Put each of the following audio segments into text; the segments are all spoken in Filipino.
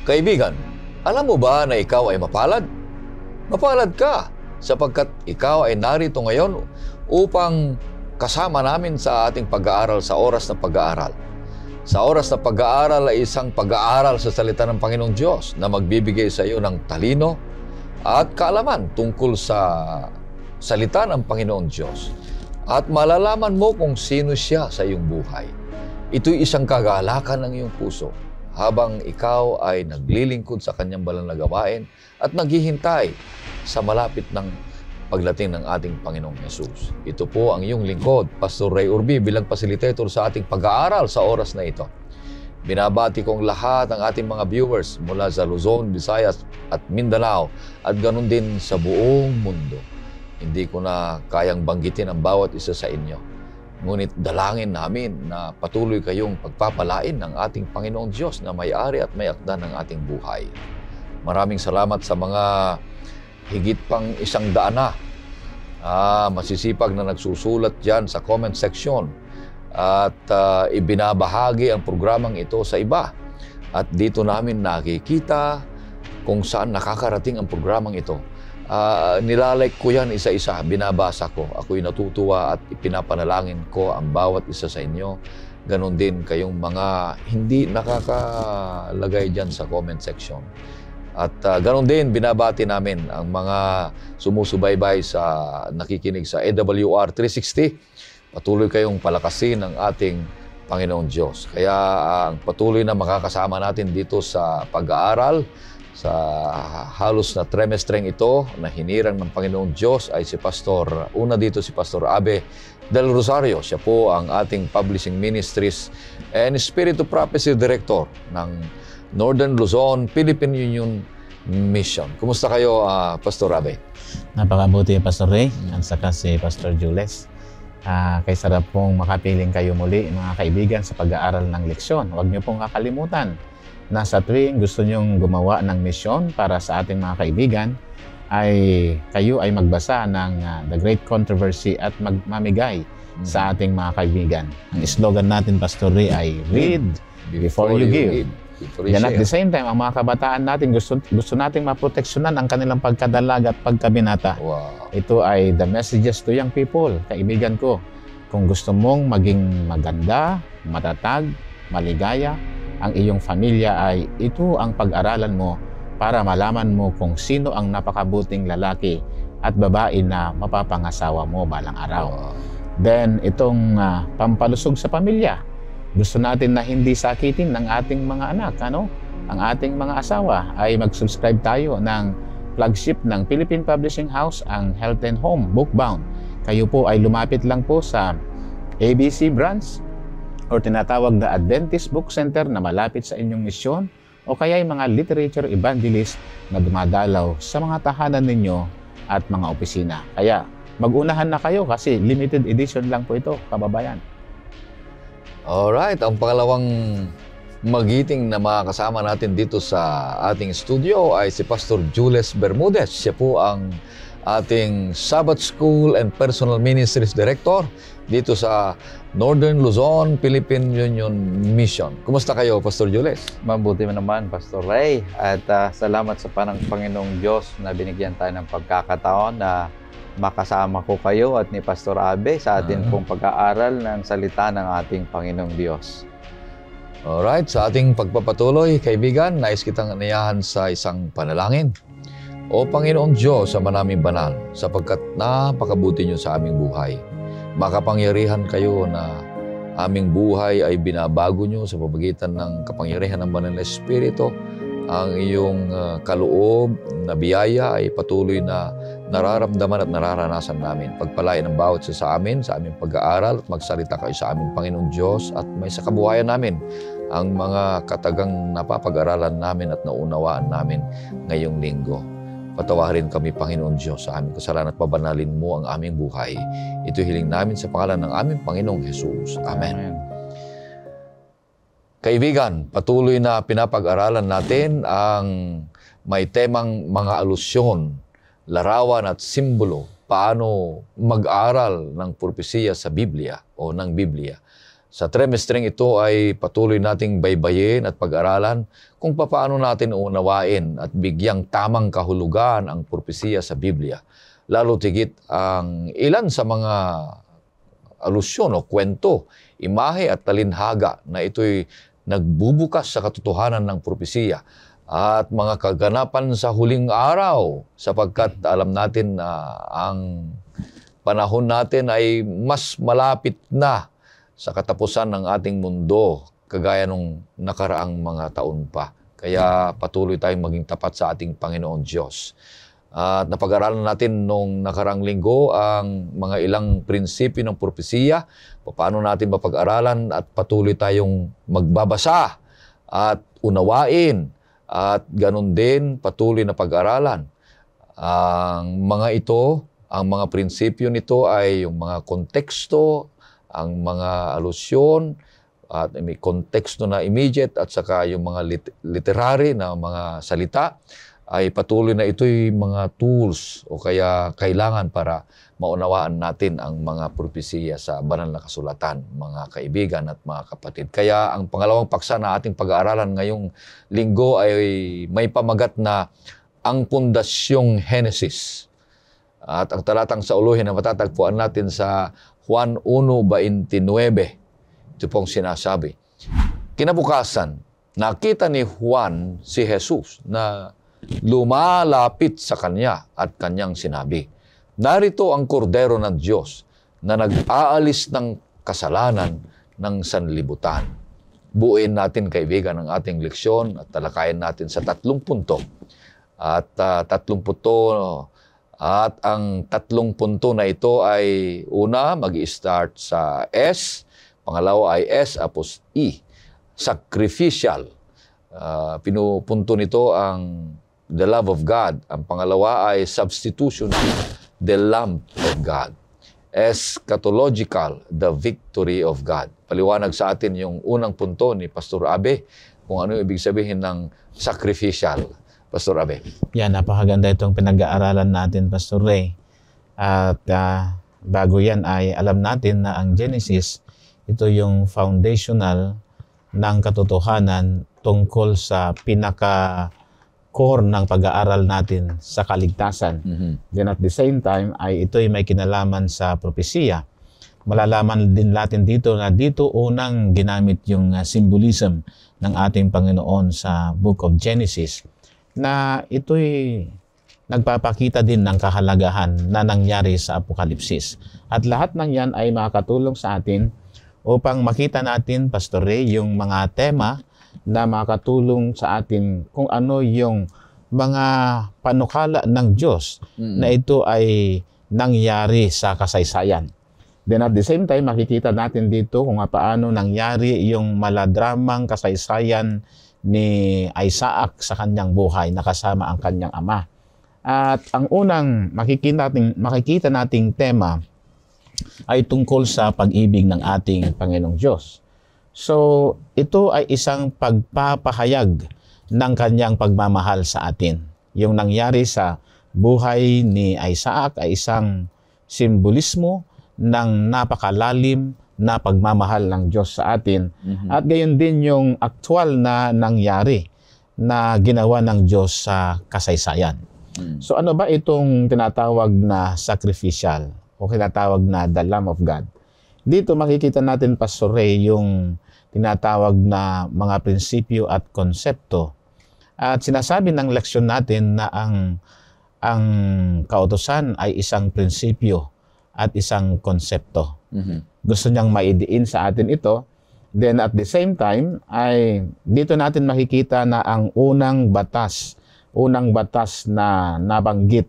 Kaibigan, alam mo ba na ikaw ay mapalad? Mapalad ka sapagkat ikaw ay narito ngayon upang kasama namin sa ating pag-aaral sa oras ng pag-aaral. Sa oras na pag-aaral ay isang pag-aaral sa salita ng Panginoong Diyos na magbibigay sa iyo ng talino at kaalaman tungkol sa salita ng Panginoong Diyos. At malalaman mo kung sino siya sa iyong buhay. Ito'y isang kagalakan ng iyong puso habang ikaw ay naglilingkod sa kanyang banal na gawain at naghihintay sa malapit ng pagdating ng ating Panginoong Hesus. Ito po ang iyong lingkod, Pastor Ray Urbi, bilang facilitator sa ating pag-aaral sa oras na ito. Binabati kong lahat ng ating mga viewers mula sa Luzon, Visayas at Mindanao at ganun din sa buong mundo. Hindi ko na kayang banggitin ang bawat isa sa inyo. Ngunit dalangin namin na patuloy kayong pagpapalain ng ating Panginoong Diyos na may-ari at may akda ng ating buhay. Maraming salamat sa mga higit pang 100 na masisipag na nagsusulat dyan sa comment section at ibinabahagi ang programang ito sa iba. At dito namin nakikita kung saan nakakarating ang programang ito. Nilalike ko yan isa-isa, binabasa ko. Ako'y natutuwa at ipinapanalangin ko ang bawat isa sa inyo. Ganon din kayong mga hindi nakakalagay dyan sa comment section. At ganon din binabati namin ang mga sumusubaybay sa nakikinig sa AWR 360. Patuloy kayong palakasin ng ating Panginoong Diyos. Kaya ang patuloy na makakasama natin dito sa pag-aaral sa halos na tremestreng ito na hinirang ng Panginoong Diyos ay si Pastor, una dito si Pastor Abe Del Rosario. Siya po ang ating Publishing Ministries and Spirit of Prophecy Director ng Northern Luzon, Philippine Union Mission. Kumusta kayo, Pastor Abe? Napakabuti, Pastor Ray, at saka si Pastor Jules. Kay sarap pong makapiling kayo muli, mga kaibigan, sa pag-aaral ng leksyon. Huwag niyo pong kakalimutan na sa tuwing gusto nyong gumawa ng misyon para sa ating mga kaibigan, ay kayo ay magbasa ng The Great Controversy at magmamigay sa ating mga kaibigan. Ang slogan natin, Pastor Ray, ay Read before you give. Yan, at the same time, ang mga kabataan natin, gusto nating maproteksyonan ang kanilang pagkadalag at pagkabinata. Wow. Ito ay the messages to young people. Kaibigan ko, kung gusto mong maging maganda, matatag, maligaya, ang iyong pamilya, ay ito ang pag-aralan mo para malaman mo kung sino ang napakabuting lalaki at babae na mapapangasawa mo balang araw. Then, itong pampalusog sa pamilya. Gusto natin na hindi sakitin ng ating mga anak, Ang ating mga asawa ay mag-subscribe tayo ng flagship ng Philippine Publishing House, ang Health and Home Bookbound. Kayo po ay lumapit lang po sa ABC branch o tinatawag na Adventist Book Center na malapit sa inyong misyon, o kaya yung mga literature evangelist na dumadalaw sa mga tahanan ninyo at mga opisina. Kaya mag-unahan na kayo kasi limited edition lang po ito, kababayan. Alright, ang pangalawang magiting na makakasama natin dito sa ating studio ay si Pastor Jules Bermudez. Siya po ang ating Sabbath School and Personal Ministries Director dito sa Northern Luzon, Philippine Union Mission. Kumusta kayo, Pastor Jules? Mabuti naman, Pastor Ray. At salamat sa Panginoong Diyos na binigyan tayo ng pagkakataon na makasama ko kayo at ni Pastor Abe sa atin pong pag-aaral ng salita ng ating Panginoong Diyos. Alright, sa ating pagpapatuloy, kaibigan, nais kitang anayahan sa isang panalangin. O Panginoong Diyos sa manaming banal, sapagkat napakabuti niyo sa aming buhay. Makapangyarihan kayo na aming buhay ay binabago niyo sa pamamagitan ng kapangyarihan ng Banal na Espiritu. Ang iyong kaloob na biyaya ay patuloy na nararamdaman at nararanasan namin. Pagpalain ang bawat isa sa amin, sa aming pag-aaral, at magsalita kayo sa aming Panginoong Diyos at may sa kabuhayan namin ang mga katagang napapag-aralan namin at naunawaan namin ngayong linggo. Patawarin kami, Panginoon Diyos, sa aming kasalanan at pabanalin mo ang aming buhay. Ito hiling namin sa pangalan ng aming Panginoong Hesus. Amen. Kaibigan, patuloy na pinapag-aralan natin ang may temang mga alusyon, larawan at simbolo, paano mag-aral ng propesiya sa Biblia o ng Biblia. Sa trimestreng ito ay patuloy nating baybayin at pag-aralan kung paano natin unawain at bigyang tamang kahulugan ang propesiya sa Biblia. Lalo tigit ang ilan sa mga alusyon o kwento, imahe at talinhaga na ito'y nagbubukas sa katotohanan ng propesiya at mga kaganapan sa huling araw, sapagkat alam natin na ang panahon natin ay mas malapit na sa katapusan ng ating mundo, kagaya nung nakaraang mga taon pa. Kaya patuloy tayong maging tapat sa ating Panginoon Diyos. At napag-aralan natin nung nakaraang linggo ang mga ilang prinsipyo ng propesiya, paano natin mapag-aralan at patuloy tayong magbabasa at unawain at ganun din patuloy na pag-aralan. Ang mga ito, ang mga prinsipyo nito ay yung mga konteksto, ang mga alusyon, at may konteksto na immediate at saka yung mga literary na mga salita, ay patuloy na ito'y mga tools o kaya kailangan para maunawaan natin ang mga propesiya sa banal na kasulatan, mga kaibigan at mga kapatid. Kaya ang pangalawang paksa na ating pag-aaralan ngayong linggo ay may pamagat na ang pundasyong Henesis. At ang talatang sauluhin na matatagpuan natin sa Juan 1:29. Ito pong sinasabi. Kinabukasan, nakita ni Juan si Jesus na lumalapit sa kanya at kanyang sinabi, "Narito ang kordero ng Diyos na nag-aalis ng kasalanan ng sanlibutan." Buuin natin, kaibigan, ang ating leksyon at talakayin natin sa 3 punto. At 3 punto, at ang 3 punto na ito ay una, mag-i-start sa S, pangalawa ay S apos E, sacrificial. Pinupunto nito ang the love of God. Ang pangalawa ay substitution, the Lamb of God. Eschatological, the victory of God. Paliwanag sa atin yung unang punto ni Pastor Abe, kung ano ibig sabihin ng sacrificial. Pastor Abe. Yan, napakaganda itong pinag-aaralan natin, Pastor Ray. At bago yan ay alam natin na ang Genesis, ito yung foundational ng katotohanan tungkol sa pinaka-core ng pag-aaral natin sa kaligtasan. Then at the same time, ay ito'y may kinalaman sa propesiya. Malalaman din natin dito na dito unang ginamit yung symbolism ng ating Panginoon sa Book of Genesis, na ito'y nagpapakita din ng kahalagahan na nangyari sa Apokalipsis. At lahat ng yan ay makakatulong sa atin upang makita natin, Pastor Ray, yung mga tema na makakatulong sa atin kung ano yung mga panukala ng Diyos na ito ay nangyari sa kasaysayan. Then at the same time, makikita natin dito kung paano nangyari yung maladramang kasaysayan ni Isaac sa kanyang buhay na kasama ang kanyang ama. At ang unang makikita nating tema ay tungkol sa pag-ibig ng ating Panginoong Diyos. So, ito ay isang pagpapahayag ng kanyang pagmamahal sa atin. Yung nangyari sa buhay ni Isaac ay isang simbolismo ng napakalalim na pagmamahal ng Diyos sa atin. At gayon din yung aktual na nangyari na ginawa ng Diyos sa kasaysayan. So ano ba itong tinatawag na sacrificial o tinatawag na the Lamb of God? Dito makikita natin, Pastor Ray, yung tinatawag na mga prinsipyo at konsepto. At sinasabi ng leksyon natin na ang kautusan ay isang prinsipyo at isang konsepto. Gusto niyang maidiin sa atin ito. Then at the same time, ay dito natin makikita na ang unang batas na nabanggit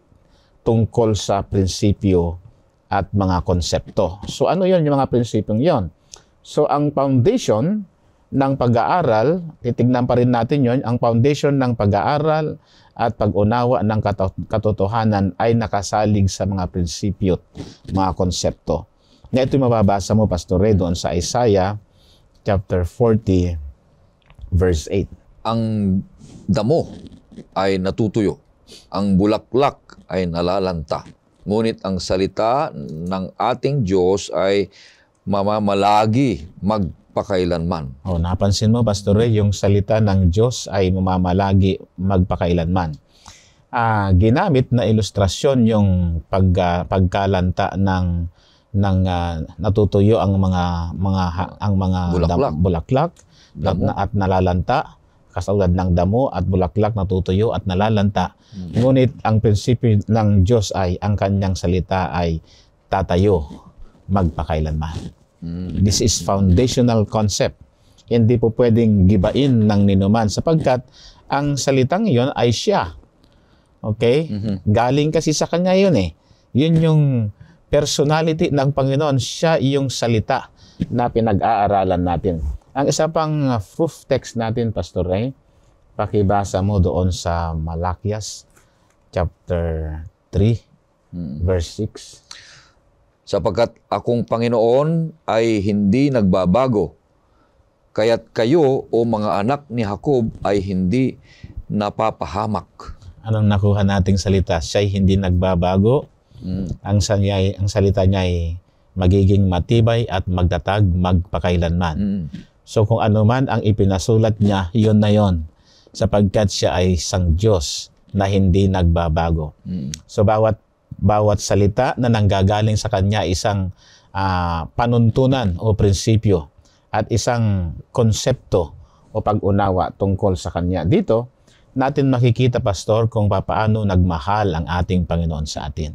tungkol sa prinsipyo at mga konsepto. So ano yon, yung mga prinsipyong yon? So ang foundation ng pag-aaral, titignan pa rin natin yon, ang foundation ng pag-aaral at pag-unawa ng katotohanan ay nakasalig sa mga prinsipyo, mga konsepto. Na ito mababasa mo, Pastor Ray, doon sa Isaiah chapter 40, verse 8. Ang damo ay natutuyo, ang bulaklak ay nalalanta, ngunit ang salita ng ating Diyos ay mamamalagi magpakailanman. Napansin mo, Pastor Ray, yung salita ng Diyos ay mamamalagi magpakailanman. Ginamit na ilustrasyon yung pagkalanta ng natutuyo ang mga bulaklak at nalalanta, kasalad ng damo at bulaklak natutuyo at nalalanta. Ngunit ang prinsipyo ng Diyos ay ang kanyang salita ay tatayo magpakailanman. This is foundational concept. Hindi po pwedeng gibain ng ninuman sapagkat ang salitang iyon ay siya. Okay? Galing kasi sa kanya yun eh. Yun yung personality ng Panginoon. Siya yung salita na pinag-aaralan natin. Ang isa pang proof text natin, Pastor Ray, pakibasa mo doon sa Malakias chapter 3, verse 6. Sapagkat akong Panginoon ay hindi nagbabago, kaya't kayo o mga anak ni Jacob ay hindi napapahamak. Anong nakuha nating salita? Siya'y hindi nagbabago. Ang salita niya ay magiging matibay at magtatag magpakailanman. So kung ano man ang ipinasulat niya, yun na yun. Sapagkat siya ay isang Diyos na hindi nagbabago. So bawat salita na nanggagaling sa kanya isang panuntunan o prinsipyo at isang konsepto o pag-unawa tungkol sa kanya. Dito, natin makikita, Pastor, kung paano nagmahal ang ating Panginoon sa atin.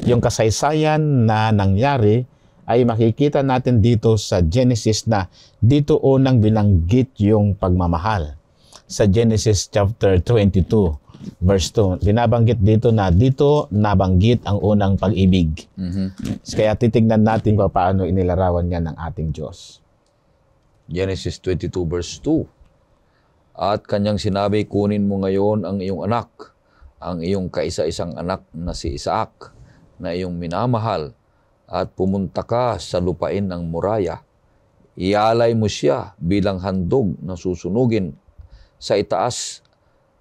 Yung kasaysayan na nangyari ay makikita natin dito sa Genesis na dito unang binanggit yung pagmamahal. Sa Genesis chapter 22, verse 2, binabanggit dito na dito nabanggit ang unang pag-ibig. Kaya titignan natin kung paano inilarawan niya ng ating Diyos. Genesis 22 verse 2. At kanyang sinabi, kunin mo ngayon ang iyong anak, ang iyong kaisa-isang anak na si Isaac, na iyong minamahal, at pumunta ka sa lupain ng Moraya. Ialay mo siya bilang handog na susunugin sa itaas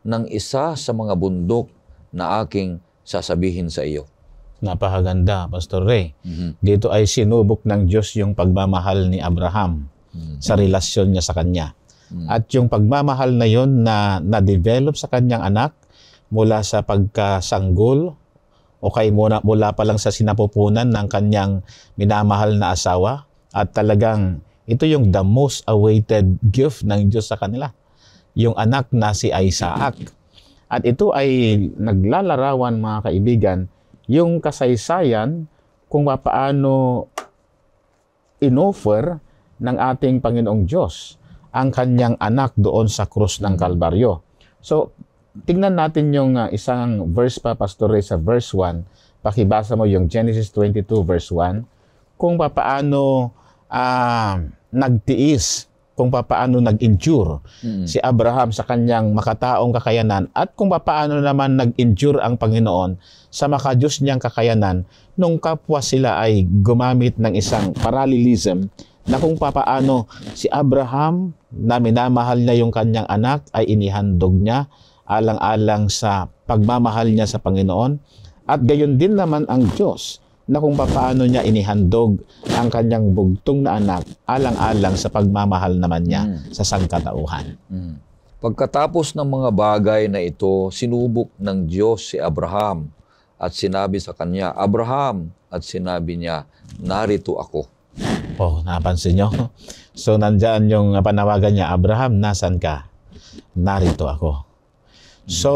ng isa sa mga bundok na aking sasabihin sa iyo. Napakaganda, Pastor Ray. Dito ay sinubok ng Diyos yung pagmamahal ni Abraham sa relasyon niya sa kanya. At yung pagmamahal na yon na na-develop sa kanyang anak mula sa pagkasanggol o kay mula pa lang sa sinapupunan ng kanyang minamahal na asawa, at talagang ito yung the most awaited gift ng Diyos sa kanila, yung anak na si Isaac. At ito ay naglalarawan, mga kaibigan, yung kasaysayan kung paano inoffer ng ating Panginoong Diyos ang kanyang anak doon sa krus ng Kalbaryo. So, tingnan natin yung isang verse pa, Pastor Ray, sa verse 1. Pakibasa mo yung Genesis 22 verse 1. Kung paano nagtiis, kung paano nag-endure si Abraham sa kanyang makataong kakayanan, at kung paano naman nag-endure ang Panginoon sa makadiyos niyang kakayanan nung kapwa sila ay gumamit ng isang parallelism na kung paano si Abraham na minamahal niya yung kanyang anak ay inihandog niya alang-alang sa pagmamahal niya sa Panginoon, at gayon din naman ang Diyos na kung paano niya inihandog ang kanyang bugtong na anak alang-alang sa pagmamahal naman niya sa sangkatauhan. Pagkatapos ng mga bagay na ito, sinubok ng Diyos si Abraham at sinabi sa kanya, Abraham, at sinabi niya, narito ako. Napansin nyo? So, nandyan yung panawagan niya, Abraham, nasan ka? Narito ako. So,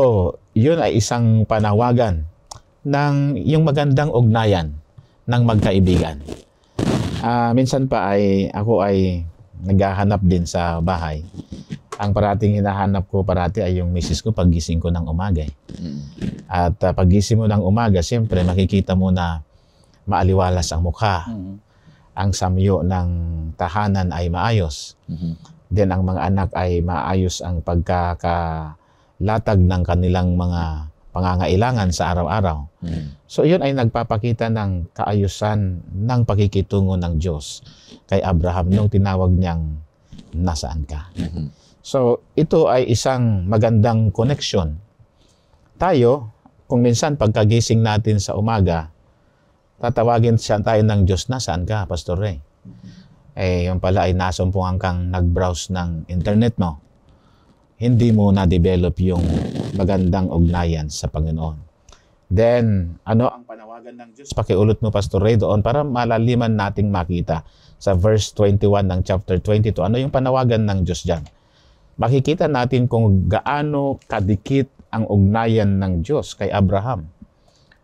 yun ay isang panawagan ng yung magandang ugnayan ng magkaibigan. Minsan pa ako ay naghahanap din sa bahay. Ang parating hinahanap ko parati ay yung misis ko paggising ko ng umaga. At paggising mo ng umaga, siyempre makikita mo na maaliwalas ang mukha. Ang samyo ng tahanan ay maayos. Then ang mga anak ay maayos ang pagkakalatag ng kanilang mga pangangailangan sa araw-araw. So yun ay nagpapakita ng kaayusan ng pakikitungo ng Diyos kay Abraham nung tinawag niyang nasaan ka. So ito ay isang magandang connection. Tayo, kung minsan pagkagising natin sa umaga, tatawagin siya tayo ng Diyos, nasaan ka, Pastor Ray? yung pala ay nasumpungan kang nag-browse ng internet mo, hindi mo na-develop yung magandang ugnayan sa Panginoon. Then, ano ang panawagan ng Diyos? Pakiulit mo, Pastor Ray, doon para malaliman nating makita sa verse 21 ng chapter 22. Ano yung panawagan ng Diyos dyan? Makikita natin kung gaano kadikit ang ugnayan ng Diyos kay Abraham.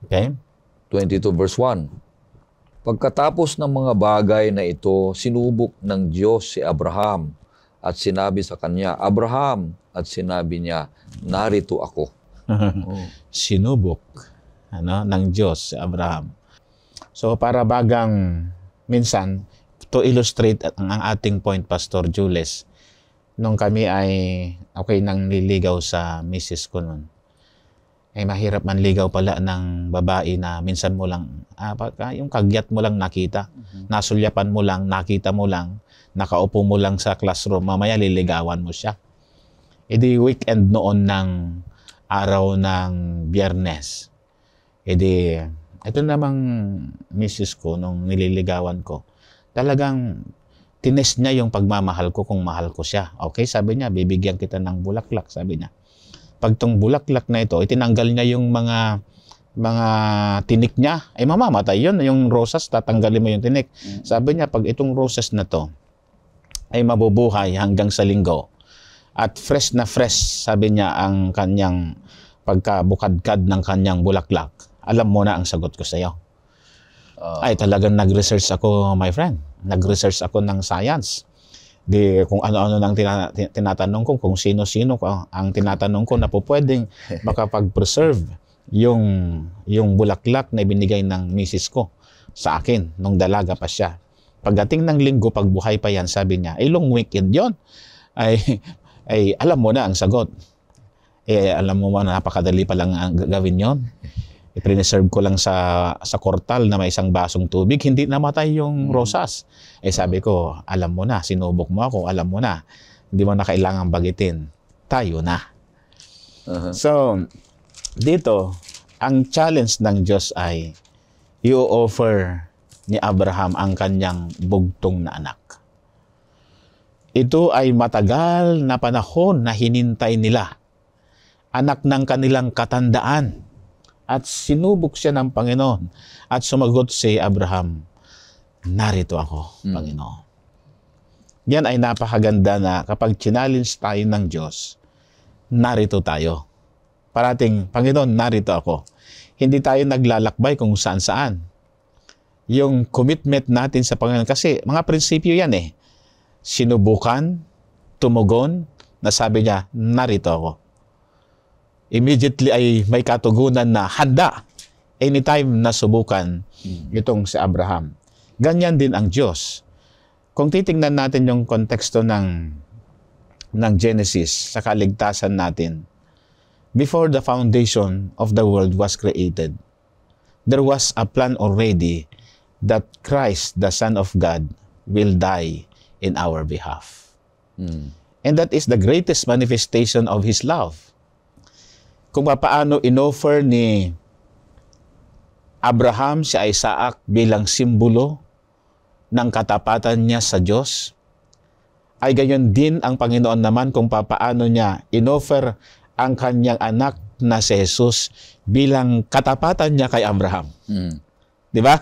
Okay? 22 verse 1. Pagkatapos ng mga bagay na ito, sinubok ng Diyos si Abraham at sinabi sa kanya, Abraham, at sinabi niya, narito ako. Sinubok ng Diyos si Abraham. So para bagang minsan, to illustrate ang ating point, Pastor Jules, nung kami ay nang niligaw sa misis ko nun, ay mahirap manligaw pala ng babae na minsan mo lang, yung kagyat mo lang nakita, nasulyapan mo lang, nakita mo lang, nakaupo mo lang sa classroom, mamaya liligawan mo siya. Edi weekend noon ng araw ng Biyernes. Edi, ito namang misis ko nung nililigawan ko, talagang tinest niya yung pagmamahal ko kung mahal ko siya. Okay, sabi niya, bibigyan kita ng bulaklak, sabi niya. Pag tong bulaklak na ito, itinanggal niya yung mga tinik niya, ay mamamatay yun. Yung rosas, tatanggalin mo yung tinik. Sabi niya, pag itong rosas na to ay mabubuhay hanggang sa linggo, at fresh na fresh, sabi niya, ang kanyang pagkabukadkad ng kanyang bulaklak, alam mo na ang sagot ko sa iyo. Ay talagang nag-research ako, my friend. Nag-research ako ng science. Di kung ano-ano nang tinatanong ko, kung sino-sino ang tinatanong ko na po pwedeng makapag-preserve yung bulaklak na ibinigay ng misis ko sa akin nung dalaga pa siya. Pagdating ng linggo, pagbuhay pa yan, sabi niya, long weekend yon. Ay alam mo na ang sagot. Alam mo na napakadali pa lang ang gawin yon. I-preserve ko lang sa kortal na may isang basong tubig, hindi namatay yung rosas. Sabi ko, alam mo na, sinubok mo ako, alam mo na, hindi mo na kailangang bagitin. Tayo na. So, dito, ang challenge ng Diyos ay i-offer ni Abraham ang kanyang bugtong na anak. Ito ay matagal na panahon na hinintay nila. Anak ng kanilang katandaan. At sinubok siya ng Panginoon. At sumagot si Abraham, narito ako, Panginoon. Yan ay napakaganda na kapag challenge tayo ng Diyos, narito tayo. Parating, Panginoon, narito ako. Hindi tayo naglalakbay kung saan-saan. Yung commitment natin sa Panginoon, kasi mga prinsipyo yan sinubukan, tumugon, nasabi niya, narito ako. Immediately ay may katugunan na handa anytime na subukan itong si Abraham. Ganyan din ang Diyos. Kung titingnan natin yung konteksto ng Genesis sa kaligtasan natin, before the foundation of the world was created, there was a plan already that Christ, the Son of God, will die in our behalf. And that is the greatest manifestation of His love. Kung paano inoffer ni Abraham si Isaac bilang simbolo ng katapatan niya sa Diyos, ay gayon din ang Panginoon naman kung paano niya inoffer ang kanyang anak na si Jesus bilang katapatan niya kay Abraham. Di ba?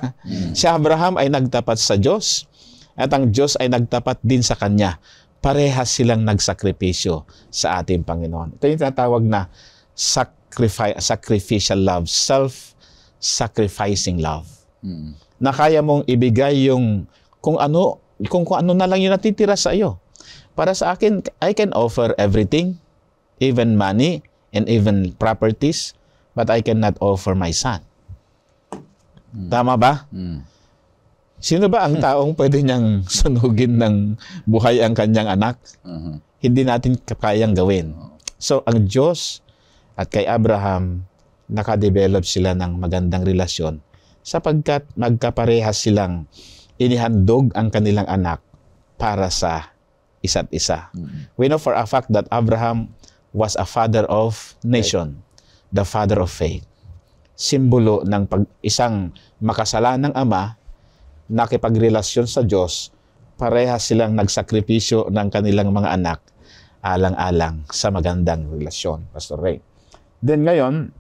Si Abraham ay nagtapat sa Diyos at ang Diyos ay nagtapat din sa kanya. Parehas silang nagsakripisyo sa ating Panginoon. Ito yung tinatawag na sacrificial love, self-sacrificing love. Na kaya mong ibigay yung kung ano na lang yung natitira sa iyo. Para sa akin, I can offer everything, even money and even properties, but I cannot offer my son. Tama ba? Sino ba ang taong pwede niyang sunugin ng buhay ang kanyang anak? Hindi natin kayang gawin. So, ang Diyos at kay Abraham, nakadevelop sila ng magandang relasyon sapagkat magkaparehas silang inihandog ang kanilang anak para sa isa't isa. We know for a fact that Abraham was a father of nation, the father of faith. Simbolo ng isang makasalanang ama nakipagrelasyon sa Diyos, parehas silang nagsakripisyo ng kanilang mga anak alang-alang sa magandang relasyon, Pastor Ray. Then ngayon,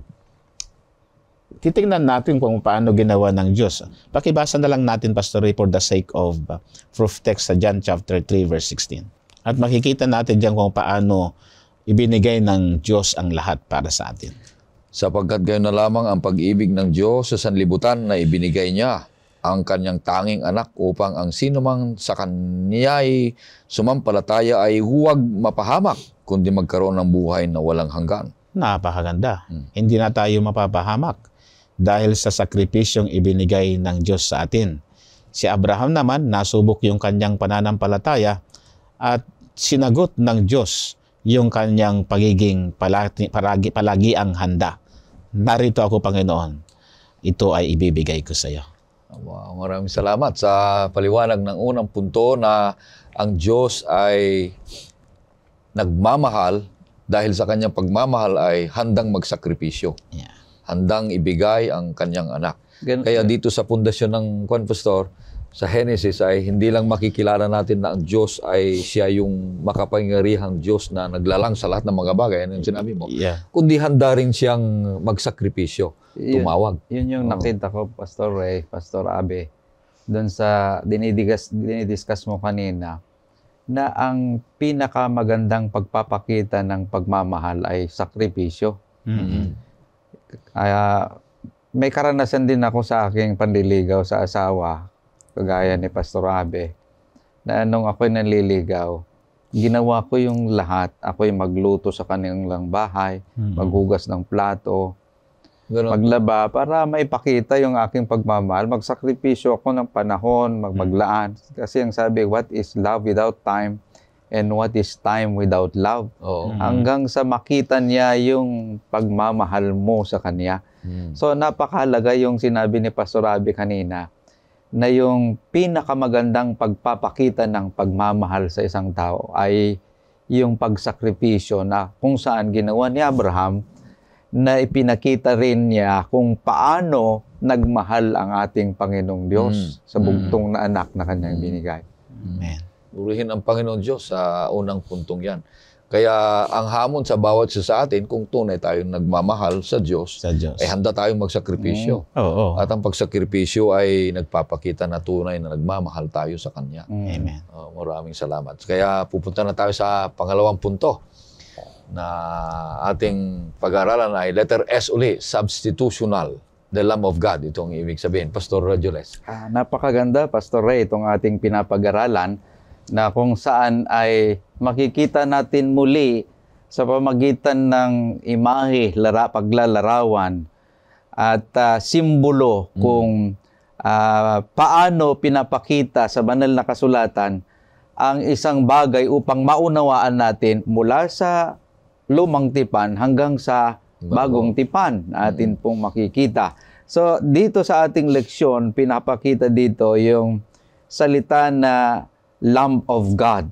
titingnan natin kung paano ginawa ng Diyos. Pakibasa na lang natin, Pastor Ray, for the sake of proof text sa John chapter 3, verse 16. At makikita natin diyan kung paano ibinigay ng Diyos ang lahat para sa atin. Sapagkat gayon na lamang ang pag-ibig ng Diyos sa sanlibutan na ibinigay niya ang kanyang tanging anak upang ang sinumang sa kanya'y sumampalataya ay huwag mapahamak, kundi magkaroon ng buhay na walang hanggan. Napakaganda. Hindi na tayo mapapahamak dahil sa sakripisyong ibinigay ng Diyos sa atin. Si Abraham naman, nasubok yung kanyang pananampalataya at sinagot ng Diyos yung kanyang pagiging palagi ang handa. Narito ako, Panginoon. Ito ay ibibigay ko sa iyo. Wow, maraming salamat sa paliwanag ng unang punto na ang Diyos ay nagmamahal dahil sa kanyang pagmamahal ay handang magsakripisyo. Yeah. Handang ibigay ang kanyang anak. Kaya dito sa pundasyon ng Pastor, sa Genesis ay hindi lang makikilala natin na ang Diyos ay siya yung makapangyarihang Diyos na naglalang sa lahat ng mga bagay. Ano yung sinabi mo? Yeah. Kundi handa rin siyang magsakripisyo, tumawag. Yun yung nakita ko, Pastor Ray, Pastor Abe, doon sa dinidiscuss mo kanina, na ang pinakamagandang pagpapakita ng pagmamahal ay sakripisyo. May karanasan din ako sa aking panliligaw sa asawa, kagaya ni Pastor Abe, na nung ako'y nanliligaw, ginawa ko yung lahat. Ako'y magluto sa kanilang bahay, maghugas ng plato, maglaba, para maipakita yung aking pagmamahal. Magsakripisyo ako ng panahon, maglaan. Kasi ang sabi, what is love without time? And what is time without love? Hanggang sa makita niya yung pagmamahal mo sa kanya. So napakahalaga yung sinabi ni Pastor Abe kanina, na yung pinakamagandang pagpapakita ng pagmamahal sa isang tao ay yung pagsakripisyo na kung saan ginawa ni Abraham, na ipinakita rin niya kung paano nagmahal ang ating Panginoong Diyos sa bugtong na anak na kanyang binigay. Amen. Purihin ang Panginoon Diyos sa unang puntong yan. Kaya ang hamon sa bawat isa sa atin, kung tunay tayong nagmamahal sa Diyos, ay handa tayong magsakripisyo. At ang pagsakripisyo ay nagpapakita na tunay na nagmamahal tayo sa Kanya. Amen. Maraming salamat. Kaya pupunta na tayo sa pangalawang punto na ating pag-aaralan ay letter S uli, substitutional, the Lamb of God. Ito ang ibig sabihin. Pastor Rojoles. Napakaganda, Pastor Ray, itong ating pinapag-aralan na kung saan ay makikita natin muli sa pamagitan ng imahe, paglalarawan at simbolo kung paano pinapakita sa banal na kasulatan ang isang bagay upang maunawaan natin mula sa lumang tipan hanggang sa bagong tipan na atin pong makikita. So dito sa ating leksyon, pinapakita dito yung salita na Lamb of God.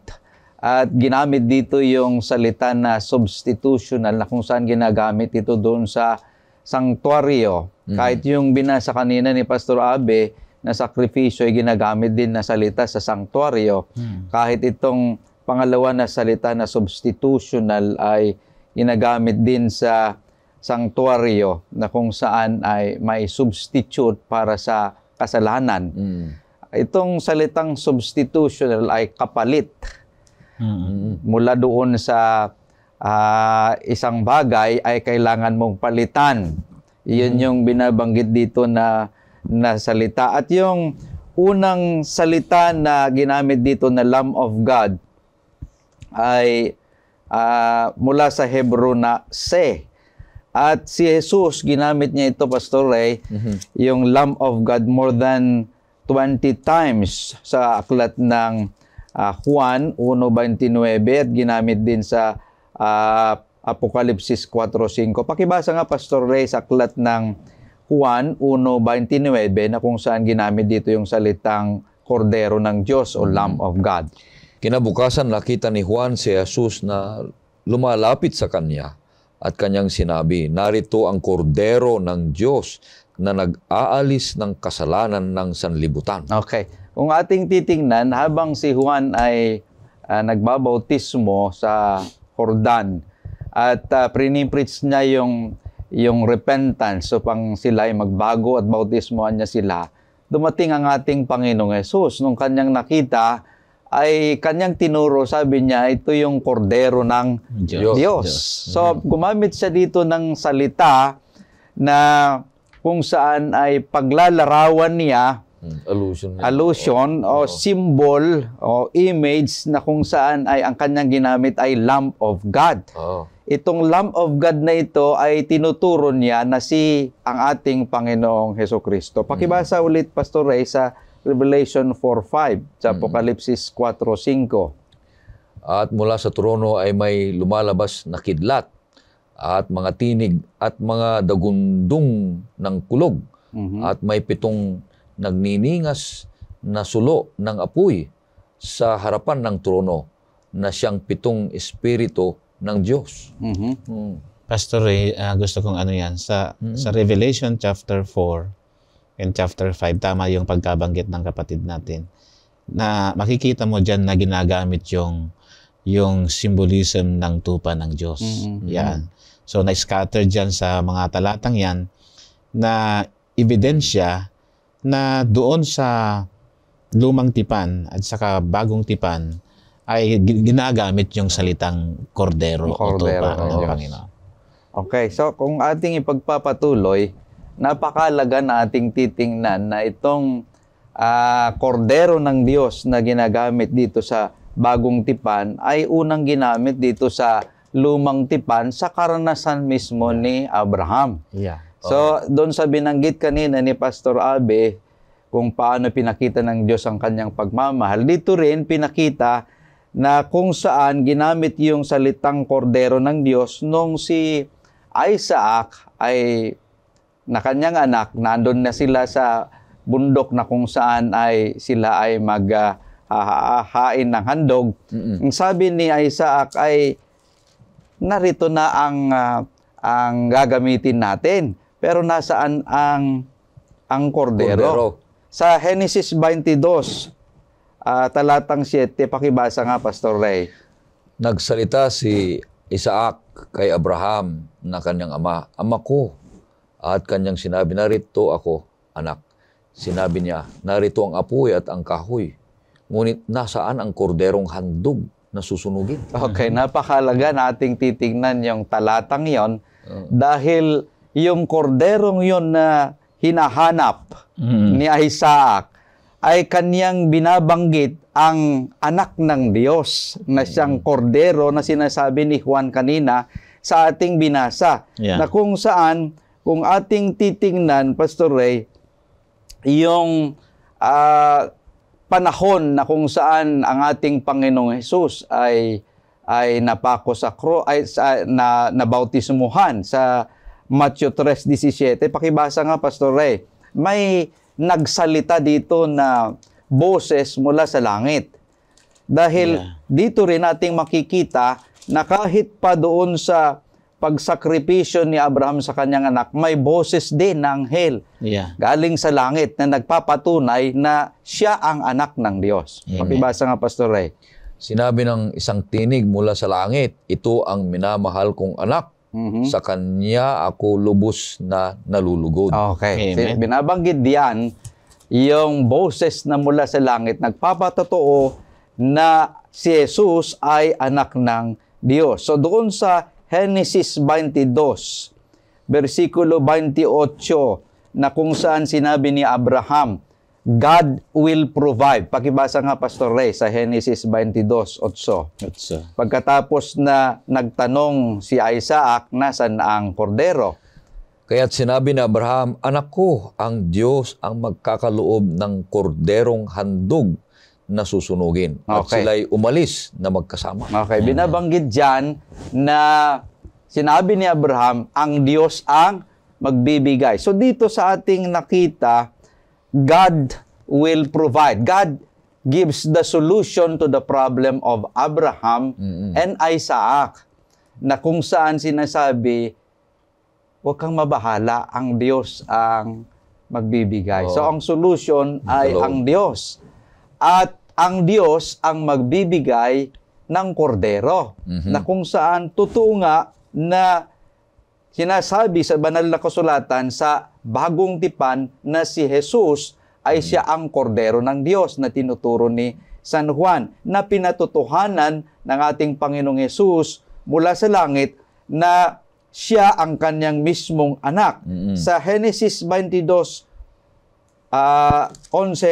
At ginamit dito yung salita na substitutional na kung saan ginagamit ito doon sa sanctuaryo. Kahit yung binasa kanina ni Pastor Abe na sakripisyo ay ginagamit din na salita sa sanctuaryo. Kahit itong pangalawa na salita na substitutional ay ginagamit din sa sanctuaryo na kung saan ay may substitute para sa kasalanan. Itong salitang substitutional ay kapalit. Mula doon sa isang bagay ay kailangan mong palitan. Iyon yung binabanggit dito na salita. At yung unang salita na ginamit dito na Lamb of God ay mula sa Hebrew na se. At si Jesus, ginamit niya ito, Pastor Ray, yung Lamb of God more than 20 times sa aklat ng Juan 1:29 at ginamit din sa Apokalipsis 4:5. Pakibasa nga, Pastor Ray, sa aklat ng Juan 1:29 na kung saan ginamit dito yung salitang Kordero ng Diyos o Lamb of God. Kinabukasan nakita ni Juan si Jesus na lumalapit sa kanya at kanyang sinabi, narito ang Kordero ng Diyos na nag-aalis ng kasalanan ng sanlibutan. Okay. Kung ating titingnan, habang si Juan ay nagbabautismo sa Jordan at prinipreach niya yung repentance upang sila ay magbago at bautismohan niya sila, dumating ang ating Panginoong Hesus. Nung kanyang nakita, ay kanyang tinuro, sabi niya, ito yung kordero ng Diyos. So, gumamit siya dito ng salita na kung saan ay paglalarawan niya, allusion o symbol o image na kung saan ay ang kanyang ginamit ay Lamb of God. Itong Lamb of God na ito ay tinuturo niya na ang ating Panginoong Hesukristo. Pakibasa ulit, Pastor Ray, sa Revelation 4:5, sa Apokalipsis 4:5. At mula sa trono ay may lumalabas na kidlat at mga tinig at mga dagundong ng kulog at may 7 nagniningas na sulo ng apoy sa harapan ng trono na siyang 7 espiritu ng Diyos. Pastor Ray, gusto kong yan sa Revelation chapter 4 and chapter 5, tama yung pagkabanggit ng kapatid natin, na makikita mo dyan na ginagamit yung symbolism ng tupa ng Diyos. Yan. So, na-scatter dyan sa mga talatang yan na ebidensya na doon sa lumang tipan at saka bagong tipan ay ginagamit yung salitang kordero o tupa ng Panginoon. Okay, so kung ating ipagpapatuloy, napakalaga na ating titingnan na itong kordero ng Diyos na ginagamit dito sa bagong tipan ay unang ginamit dito sa lumang tipan sa karanasan mismo ni Abraham. So, doon sa binanggit kanina ni Pastor Abe, kung paano pinakita ng Diyos ang kanyang pagmamahal, dito rin pinakita na kung saan ginamit yung salitang kordero ng Diyos nung si Isaac ay na kanyang anak, nandun na sila sa bundok na kung saan ay sila ay maghahain ng handog. Ang sabi ni Isaac ay, narito na ang gagamitin natin. Pero nasaan ang kordero? Sa Genesis 22, talatang 7, pakibasa nga, Pastor Ray. Nagsalita si Isaac kay Abraham na kanyang ama, "Ama ko." At kanyang sinabi, "Narito ako, anak." Sinabi niya, "Narito ang apoy at ang kahoy. Ngunit nasaan ang korderong handog na susunugin?" Okay, napakalaga na ating titignan yung talatang yon dahil yung korderong yon na hinahanap ni Isaac ay kanyang binabanggit ang anak ng Diyos na siyang kordero na sinasabi ni Juan kanina sa ating binasa. Na kung saan, kung ating titingnan, Pastor Ray, yung panahon na kung saan ang ating Panginoong Hesus ay napako sa nabautismuhan sa Matthew 3:17. Pakibasa nga, Pastor Ray. May nagsalita dito na boses mula sa langit. Dahil dito rin nating makikita na kahit pa doon sa pagsakripisyo ni Abraham sa kanyang anak, may boses din ng anghel galing sa langit na nagpapatunay na siya ang anak ng Diyos. Pakibasa nga, Pastor Ray. Sinabi ng isang tinig mula sa langit, "Ito ang minamahal kong anak. Sa kanya ako lubos na nalulugod." Okay. Binabanggit diyan yung boses na mula sa langit, nagpapatotoo na si Jesus ay anak ng Diyos. So doon sa Genesis 22, versikulo 28, na kung saan sinabi ni Abraham, God will provide. Pakibasa nga, Pastor Ray, sa Genesis 22:8. Pagkatapos na nagtanong si Isaac, nasan ang kordero? Kaya't sinabi ni Abraham, "Anak ko, ang Diyos ang magkakaloob ng korderong handog na susunugin." At sila'y umalis na magkasama. Okay, binabanggit dyan na sinabi ni Abraham, ang Diyos ang magbibigay. So dito sa ating nakita, God will provide. God gives the solution to the problem of Abraham and Isaac, na kung saan sinasabi, huwag kang mabahala, ang Diyos ang magbibigay. So, Oo. ang solution ay Hello. ang Diyos. At ang Diyos ang magbibigay ng kordero, na kung saan totoo nga na sinasabi sa banal na kasulatan sa bagong tipan na si Jesus ay siya ang kordero ng Diyos na tinuturo ni San Juan, na pinatotohanan ng ating Panginoong Jesus mula sa langit na siya ang kanyang mismong anak. Sa Genesis 22, 11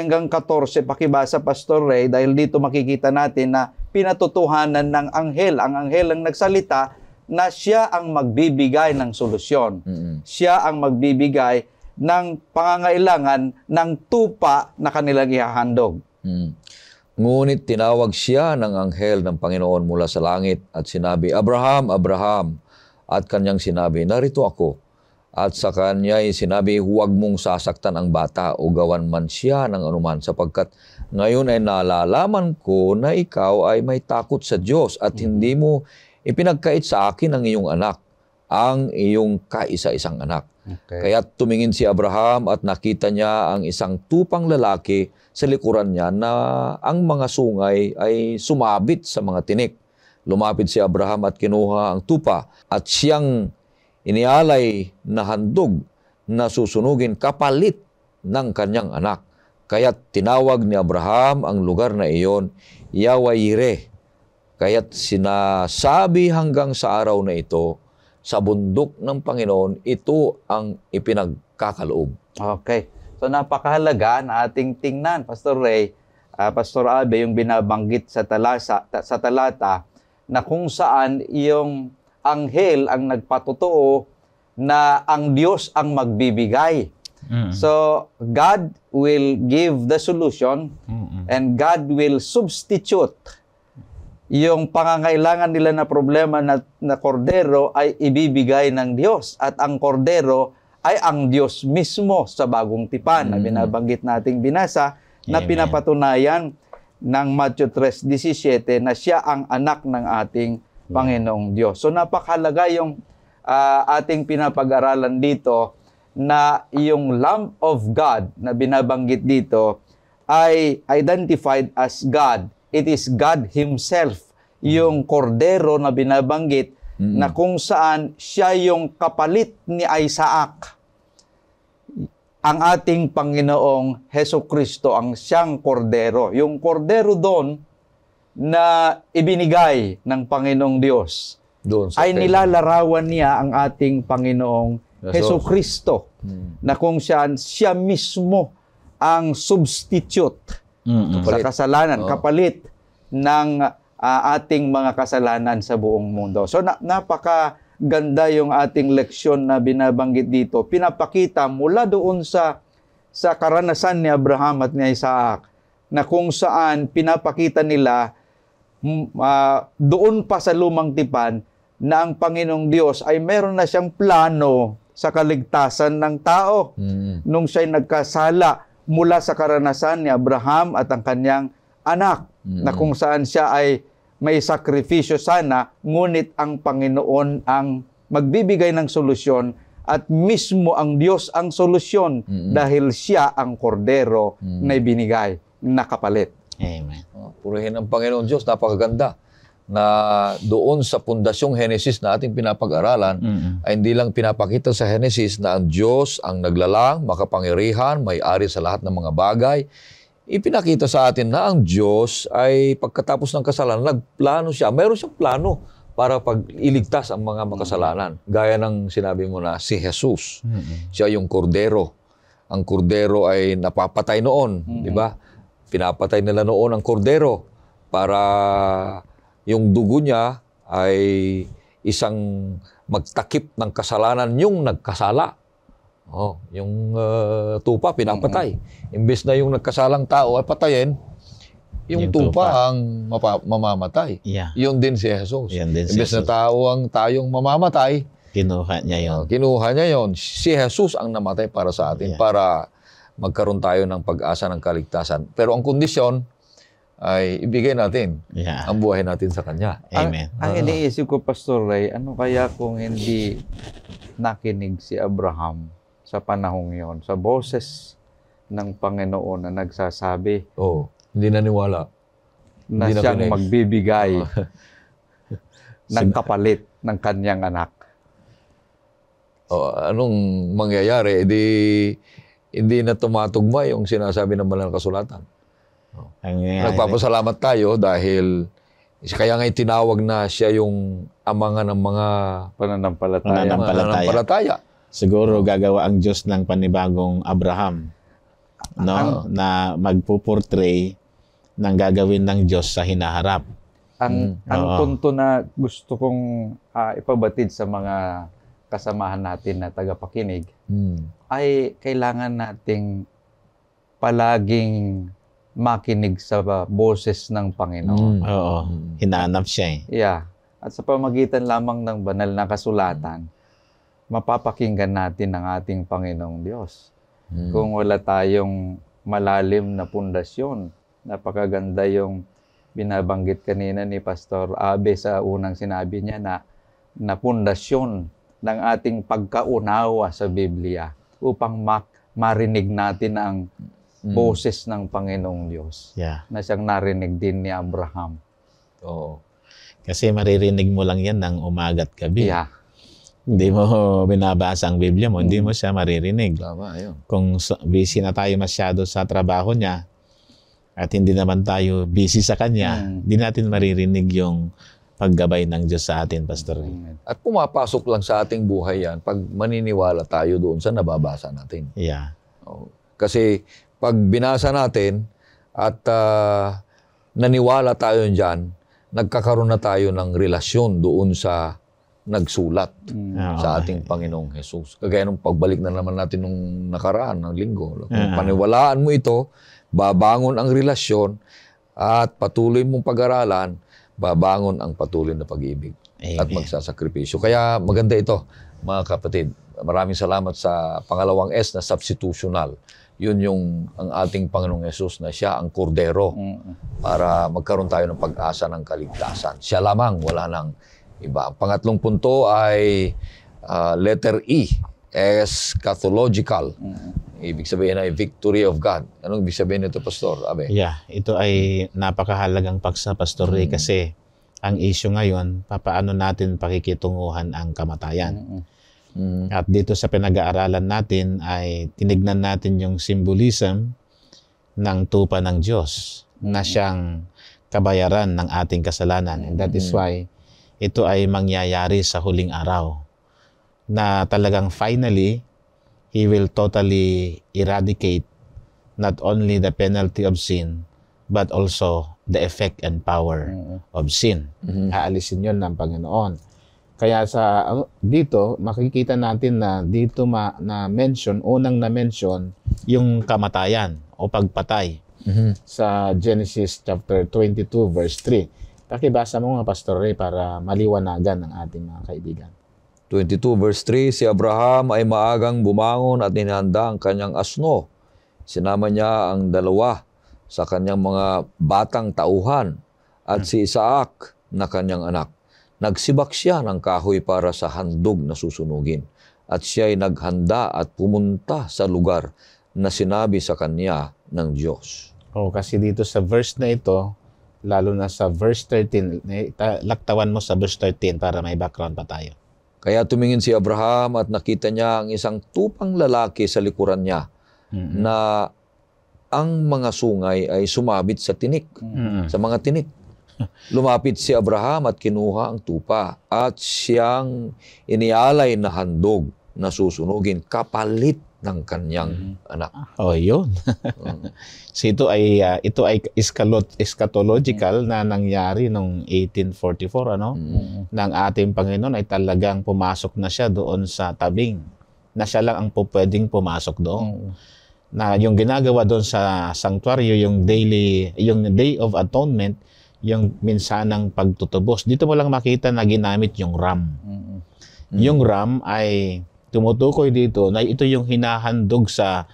hanggang 14, pakibasa Pastor Ray, dahil dito makikita natin na pinatotohanan ng anghel. Ang anghel ang nagsalita na siya ang magbibigay ng solusyon. Siya ang magbibigay ng pangangailangan ng tupa na kanilang ihahandog. Ngunit tinawag siya ng anghel ng Panginoon mula sa langit at sinabi, Abraham, Abraham. At kanyang sinabi, narito ako. At sa kanya sinabi, huwag mong sasaktan ang bata o gawan man siya ng anuman, sapagkat ngayon ay nalalaman ko na ikaw ay may takot sa Diyos at hindi mo ipinagkait sa akin ang iyong anak, ang iyong kaisa-isang anak. Okay. Kaya tumingin si Abraham at nakita niya ang isang tupang lalaki sa likuran niya na ang mga sungay ay sumabit sa mga tinik. Lumapit si Abraham at kinuha ang tupa at siyang inialay na handog na susunugin kapalit ng kanyang anak. Kaya't tinawag ni Abraham ang lugar na iyon, Yahweh-Yireh. Kaya't sinasabi hanggang sa araw na ito, sa bundok ng Panginoon, ito ang ipinagkakaloob. Okay. So napakahalaga na ating tingnan, Pastor Ray, Pastor Abe, yung binabanggit sa talata na kung saan yung anghel ang nagpatotoo na ang Diyos ang magbibigay. So God will give the solution and God will substitute yung pangangailangan nila na problema na kordero ay ibibigay ng Diyos. At ang kordero ay ang Diyos mismo sa bagong tipan na binabanggit nating binasa na pinapatunayan ng Matthew 3:17 na siya ang anak ng ating Panginoong Diyos. So napakahalaga yung ating pinapag-aralan dito na yung Lamb of God na binabanggit dito ay identified as God. It is God Himself, yung kordero na binabanggit na kung saan siya yung kapalit ni Isaac. Ang ating Panginoong Hesukristo ang siyang kordero. Yung kordero doon na ibinigay ng Panginoong Diyos Doon sa ay nilalarawan niya ang ating Panginoong Jesus. Hesukristo na kung saan siya mismo ang substitute sa kasalanan, kapalit ng ating mga kasalanan sa buong mundo. So napakaganda yung ating leksyon na binabanggit dito. Pinapakita mula doon sa karanasan ni Abraham at ni Isaac na kung saan pinapakita nila doon pa sa lumang tipan na ang Panginoong Diyos ay meron na siyang plano sa kaligtasan ng tao. Nung siya'y nagkasala mula sa karanasan ni Abraham at ang kanyang anak, na kung saan siya ay may sakripisyo sana, ngunit ang Panginoon ang magbibigay ng solusyon at mismo ang Diyos ang solusyon dahil siya ang kordero na ibinigay na kapalit. Amen. Purihin ang Panginoon Diyos, napakaganda na doon sa pundasyong Genesis na ating pinapag-aralan ay hindi lang pinapakita sa Genesis na ang Diyos ang naglalang, makapangyarihan, may-ari sa lahat ng mga bagay. Ipinakita sa atin na ang Diyos ay pagkatapos ng kasalanan, nagplano siya. Mayroon siyang plano para pag-iligtas ang mga makasalanan. Gaya ng sinabi mo na si Jesus. Siya yung kordero. Ang kordero ay napapatay noon, di ba? Pinapatay nila noon ang kordero para yung dugo niya ay isang magtakip ng kasalanan yung nagkasala. Yung tupa pinapatay. Imbes na yung nagkasalang tao ay patayin, yung tupa ang mamamatay. Yeah. Yun din si Jesus. Yun din si Imbes na tayong mamamatay, Kinuha niya yun. kinuha niya yon. Si Jesus ang namatay para sa atin, para magkaroon tayo ng pag-asa ng kaligtasan. Pero ang kondisyon, ay ibigay natin Yeah. ang buhay natin sa Kanya. Amen. Ang iniisip ko, Pastor Ray, ano kaya kung hindi nakinig si Abraham sa panahong yon, sa boses ng Panginoon na nagsasabi Hindi naniwala. na Hindi siyang nakinig. magbibigay ng kapalit ng kanyang anak. Anong mangyayari? Hindi na tumatugma yung sinasabi ng banal na kasulatan. Nagpapasalamat tayo dahil kaya nga tinawag na siya yung amangan ng mga pananampalataya. Siguro gagawa ang Diyos ng panibagong Abraham, no? Na magpuportray ng gagawin ng Diyos sa hinaharap. Ang punto na gusto kong ipabatid sa mga kasamahan natin na tagapakinig ay kailangan nating palaging makinig sa boses ng Panginoon. Oo. Hinahanap siya eh. Yeah. At sa pamagitan lamang ng banal na kasulatan, mapapakinggan natin ang ating Panginoong Diyos. Kung wala tayong malalim na pundasyon, napakaganda yung binabanggit kanina ni Pastor Abe sa unang sinabi niya na pundasyon ng ating pagkaunawa sa Biblia upang marinig natin ang boses ng Panginoong Diyos na siyang narinig din ni Abraham. Oo. Kasi maririnig mo lang yan ng umaga't gabi. Yeah. Hindi mo binabasa ang Biblia mo, hindi mo siya maririnig. Tama, ayun. Kung busy na tayo masyado sa trabaho niya at hindi naman tayo busy sa Kanya, hindi natin maririnig yung paggabay ng Diyos sa atin, Pastor. At pumapasok lang sa ating buhay yan pag maniniwala tayo doon sa nababasa natin. Yeah. Kasi pag binasa natin at naniwala tayo dyan, nagkakaroon na tayo ng relasyon doon sa nagsulat sa ating Panginoong Jesus. Kagaya nung pagbalik na naman natin nung nakaraan ng linggo. Kung paniwalaan mo ito, babangon ang relasyon at patuloy mong pag-aralan, babangon ang patuloy na pag-ibig at magsasakripisyo. Kaya maganda ito, mga kapatid. Maraming salamat sa pangalawang S na substitutional. Yun yung ang ating Panginoong Yesus na siya ang kordero para magkaroon tayo ng pag-asa ng kaligtasan. Siya lamang, wala nang iba. Ang pangatlong punto ay letter E, eschatological. Ibig sabihin ay victory of God. Anong ibig sabihin nito, Pastor Abe? Yeah, ito ay napakahalagang paksa, Pastor Ray, kasi ang issue ngayon, papaano natin pakikitunguhan ang kamatayan. At dito sa pinag-aaralan natin ay tinignan natin yung symbolism ng tupa ng Diyos na siyang kabayaran ng ating kasalanan. And that is why ito ay mangyayari sa huling araw na talagang finally, He will totally eradicate not only the penalty of sin but also the effect and power of sin. Aalisin yun ng Panginoon. Kaya sa dito, makikita natin na dito na-mention, unang na-mention, yung kamatayan o pagpatay sa Genesis chapter 22 verse 3. Pakibasa mo nga, Pastor Ray, para maliwanagan ng ating mga kaibigan. 22 verse 3, si Abraham ay maagang bumangon at inihanda ang kanyang asno. Sinama niya ang dalawa sa kanyang mga batang tauhan at si Isaac na kanyang anak. Nagsibak siya ng kahoy para sa handog na susunugin at siya ay naghanda at pumunta sa lugar na sinabi sa kanya ng Diyos. Kasi dito sa verse na ito, lalo na sa verse 13, laktawan mo sa verse 13 para may background pa tayo. Kaya tumingin si Abraham at nakita niya ang isang tupang lalaki sa likuran niya na ang mga sungay ay sumabit sa tinik, sa mga tinik. Lumapit si Abraham at kinuha ang tupa at siyang inialay na handog na susunugin kapalit ng kanyang anak. Yun. So ito ay eschatological na nangyari noong 1844, ng ating Panginoon ay talagang pumasok na siya doon sa tabing. Na siya lang ang pwedeng pumasok doon. Na yung ginagawa doon sa sanctuary, yung Day of Atonement, yung minsanang pagtutubos. Dito mo lang makita na ginamit yung ram. Yung ram ay tumutukoy dito na ito yung hinahandog sa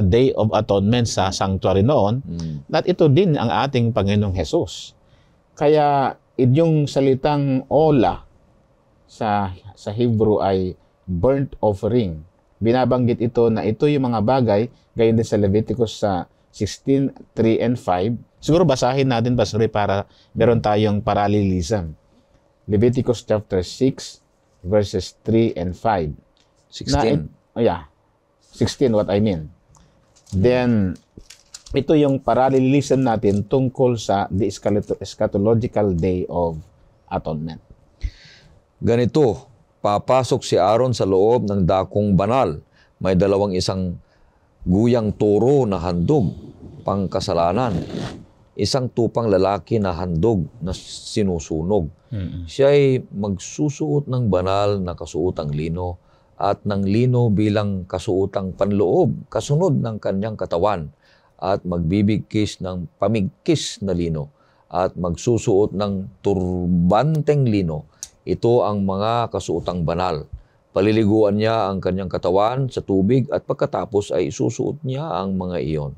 Day of Atonement sa sanctuary noon, at ito din ang ating Panginoong Hesus. Kaya yung salitang ola sa Hebrew ay burnt offering. Binabanggit ito na ito yung mga bagay, gayon din sa Leviticus sa 16:3 and 5. Siguro basahin natin, Pastor, para meron tayong parallelism. Leviticus chapter 6, verses 3 and 5. 16. 16, what I mean. Then, ito yung parallelism natin tungkol sa the eschatological day of atonement. Ganito, papasok si Aaron sa loob ng dakong banal. May isang guyang toro na handog, pangkasalanan. Isang tupang lalaki na handog na sinusunog. Siya ay magsusuot ng banal na kasuotang lino at ng lino bilang kasuotang panloob, kasunod ng kanyang katawan, at magbibigkis ng pamigkis na lino at magsusuot ng turbanteng lino. Ito ang mga kasuotang banal. Paliliguan niya ang kanyang katawan sa tubig at pagkatapos ay isusuot niya ang mga iyon.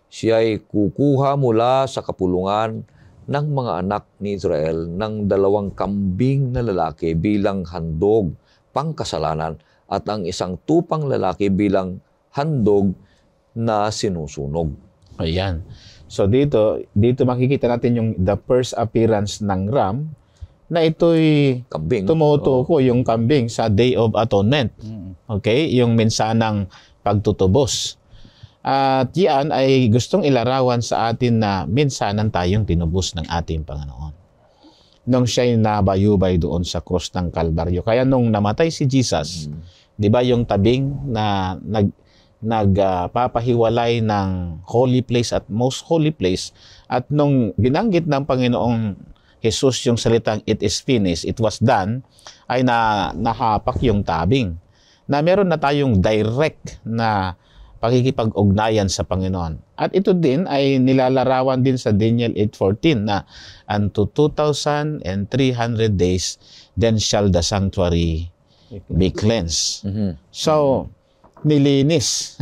Siya ay kukuha mula sa kapulungan ng mga anak ni Israel ng 2 kambing na lalaki bilang handog, pangkasalanan, at ang isang tupang lalaki bilang handog na sinusunog. Ayan. So dito makikita natin yung the first appearance ng ram, na ito'y Kambing. tumutuko yung kambing sa Day of Atonement. Okay? Yung minsanang pagtutubos. At yan ay gustong ilarawan sa atin na minsanan tayong tinubos ng ating Panginoon nung siya'y nabayubay doon sa krus ng Kalbaryo. Kaya nung namatay si Jesus, di ba yung tabing na nagpapahiwalay ng holy place at most holy place, at nung binanggit ng Panginoong Jesus yung salitang it is finished, it was done, ay nahapak yung tabing. Na meron na tayong direct na pakikipag-ugnayan sa Panginoon. At ito din ay nilalarawan din sa Daniel 8:14 na unto 2,300 days, then shall the sanctuary be cleansed. So, nilinis.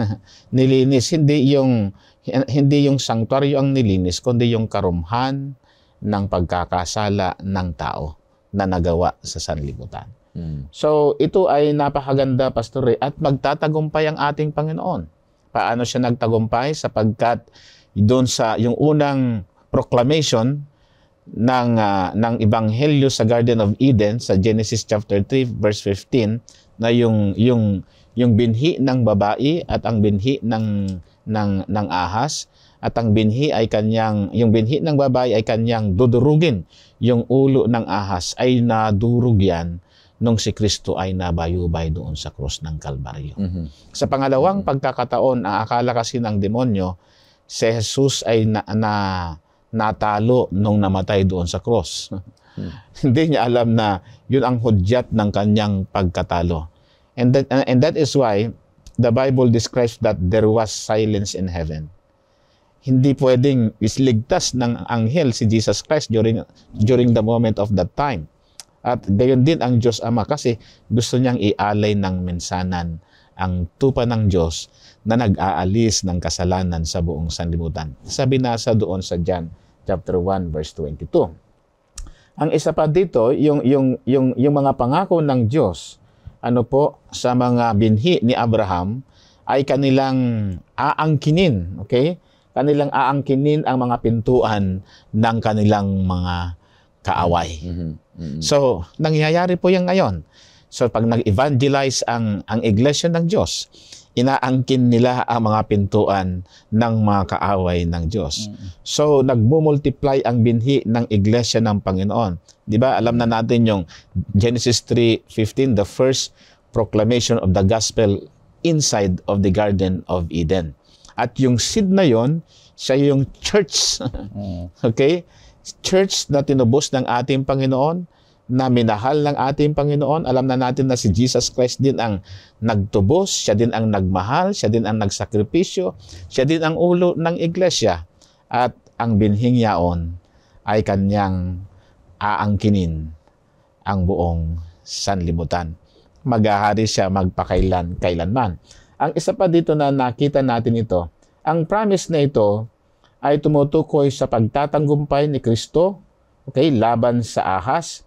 Nilinis. Hindi yung sanctuary ang nilinis, kundi yung karumhan ng pagkakasala ng tao na nagawa sa sanlibutan. So, ito ay napakaganda, Pastor Ray, at magtatagumpay ang ating Panginoon. Paano siya nagtagumpay? Sapagkat doon sa yung unang proclamation ng Ebanghelyo sa Garden of Eden sa Genesis chapter 3 verse 15, na yung binhi ng babae at ang binhi ng ahas, at ang binhi ay yung binhi ng babae ay kanyang dudurugin. Yung ulo ng ahas ay nadurog yan nung si Kristo ay nabayubay doon sa krus ng Kalbaryo. Sa pangalawang pagkakataon, ang akala kasi ng demonyo, si Jesus ay natalo nung namatay doon sa krus. Hindi niya alam na yun ang hudyat ng kanyang pagkatalo. And that is why the Bible describes that there was silence in heaven. Hindi pwedeng isligtas ng anghel si Jesus Christ during the moment of that time. At gayon din ang Diyos Ama, kasi gusto niyang ialay ng mensanan ang tupa ng Diyos na nag-aalis ng kasalanan sa buong sanlibutan. Sabi nasa doon sa John chapter 1 verse 22. Ang isa pa dito, yung mga pangako ng Diyos sa mga binhi ni Abraham ay kanilang aangkinin, okay? Kanilang aangkinin ang mga pintuan ng kanilang mga kaaway. So, nangyayari po yan ngayon. So, pag nag-evangelize ang iglesia ng Diyos, inaangkin nila ang mga pintuan ng mga kaaway ng Diyos. So, nagmumultiply ang binhi ng iglesia ng Panginoon. Di ba? Alam na natin yung Genesis 3:15, the first proclamation of the gospel inside of the Garden of Eden. At yung seed na yon, siya yung church. Okay? Church na tinubos ng ating Panginoon, na minahal ng ating Panginoon. Alam na natin na si Jesus Christ din ang nagtubos, siya din ang nagmahal, siya din ang nagsakripisyo, siya din ang ulo ng iglesia. At ang binhing yaon ay kanyang aangkinin ang buong sanlibutan. maghahari siya kailanman. Ang isa pa dito na nakita natin ito, ang promise na ito ay tumutukoy sa pagtatanggumpay ni Kristo, okay, laban sa ahas,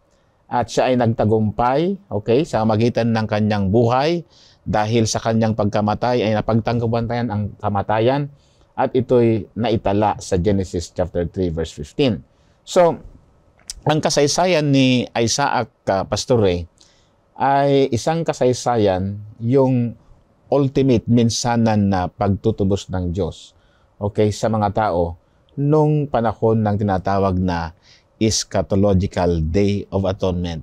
at siya ay nagtagumpay, okay, sa magitan ng kanyang buhay dahil sa kanyang pagkamatay ay napagtanggubantayan ang kamatayan, at ito'y naitala sa Genesis chapter 3 verse 15. So, ang kasaysayan ni Isaac, Pastor Ray, ay isang kasaysayan yung ultimate minsanan na pagtutubos ng Diyos, okay, sa mga tao nung panahon ng tinatawag na eschatological Day of Atonement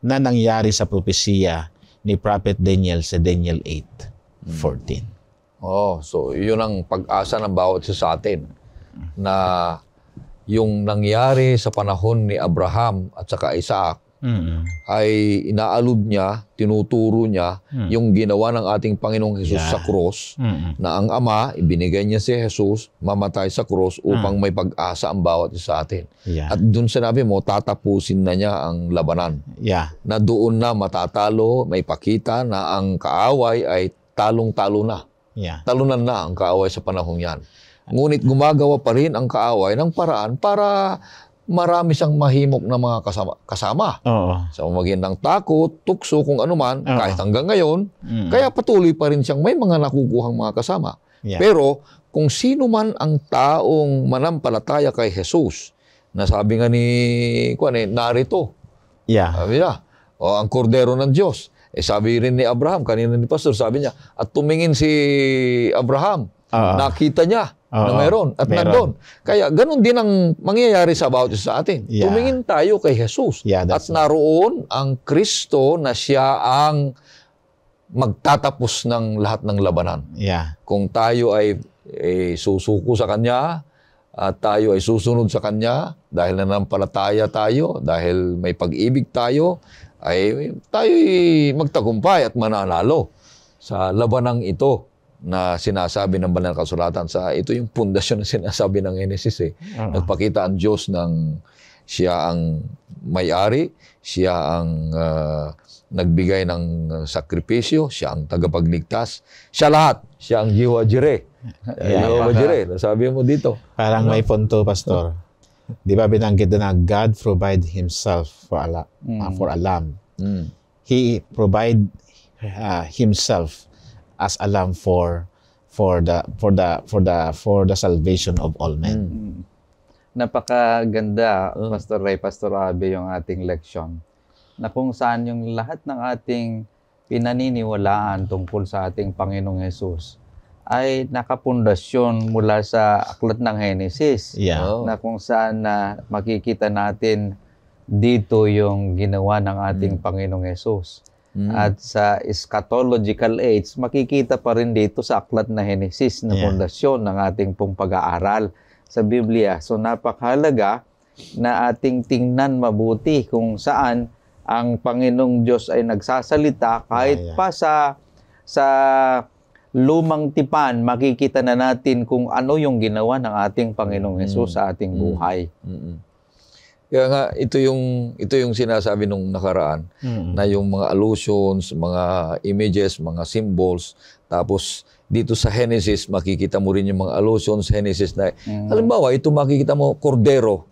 na nangyari sa propesiya ni Prophet Daniel sa Daniel 8:14. Oh, so yun ang pag-asa ng bawat isa sa atin na yung nangyari sa panahon ni Abraham at saka Isaac ay inaalud niya, tinuturo niya yung ginawa ng ating Panginoong Hesus sa krus, na ang Ama, ibinigay niya si Hesus, mamatay sa krus upang may pag-asa ang bawat isa sa atin. At doon sinabi mo, tatapusin na niya ang labanan. Na doon na matatalo, may pakita na ang kaaway ay talong-talo na. Talunan na ang kaaway sa panahong yan. Ngunit gumagawa pa rin ang kaaway ng paraan para marami siyang mahimok na mga kasama. Sa pamamagitan ng takot, tukso, kung ano man, kahit hanggang ngayon, kaya patuloy pa rin siyang may mga nakukuhang mga kasama. Pero kung sino man ang taong manampalataya kay Jesus, na sabi nga ni narito, sabi niya, ang kordero ng Diyos. Sabi rin ni Abraham, kanina ni Pastor, sabi niya, at tumingin si Abraham, nakita niya na mayroon at nandun. Kaya ganun din ang mangyayari sa bawat isa sa atin. Tumingin tayo kay Jesus at naroon ang Kristo na siya ang magtatapos ng lahat ng labanan. Kung tayo ay susuko sa Kanya at tayo ay susunod sa Kanya dahil nanampalataya tayo, dahil may pag-ibig tayo, ay tayo'y magtagumpay at mananalo sa labanang ito na sinasabi ng Banal na Kasulatan. Ito yung pundasyon na sinasabi ng Genesis. Nagpakita ang Diyos ng siya ang may-ari, siya ang nagbigay ng sakripisyo, siya ang tagapagligtas, siya lahat, siya ang Jehovah Jireh. Jehovah Jireh, nasabi mo dito. Parang may punto, Pastor. Di ba binanggit na God provide Himself for a lamb. He provide Himself as a lamb for the salvation of all men. Napakaganda, Pastor Ray, Pastor Abe, yung ating leksyon, na kung saan yung lahat ng ating pinaniniwalaan tungkol sa ating Panginoong Hesus ay nakapundasyon mula sa aklat ng Genesis, na kung saan makikita natin dito yung ginawa ng ating Panginoong Hesus. At sa eschatological age, makikita pa rin dito sa aklat na Genesis na pundasyon ng ating pong pag-aaral sa Biblia. So napakahalaga na ating tingnan mabuti kung saan ang Panginoong Diyos ay nagsasalita kahit pa sa lumang tipan, makikita na natin kung ano yung ginawa ng ating Panginoong Hesus sa ating buhay. Kaya nga, ito yung sinasabi nung nakaraan, na yung mga allusions, mga images, mga symbols, tapos dito sa Genesis, makikita mo rin yung mga allusions, Genesis na, halimbawa, ito makikita mo, kordero.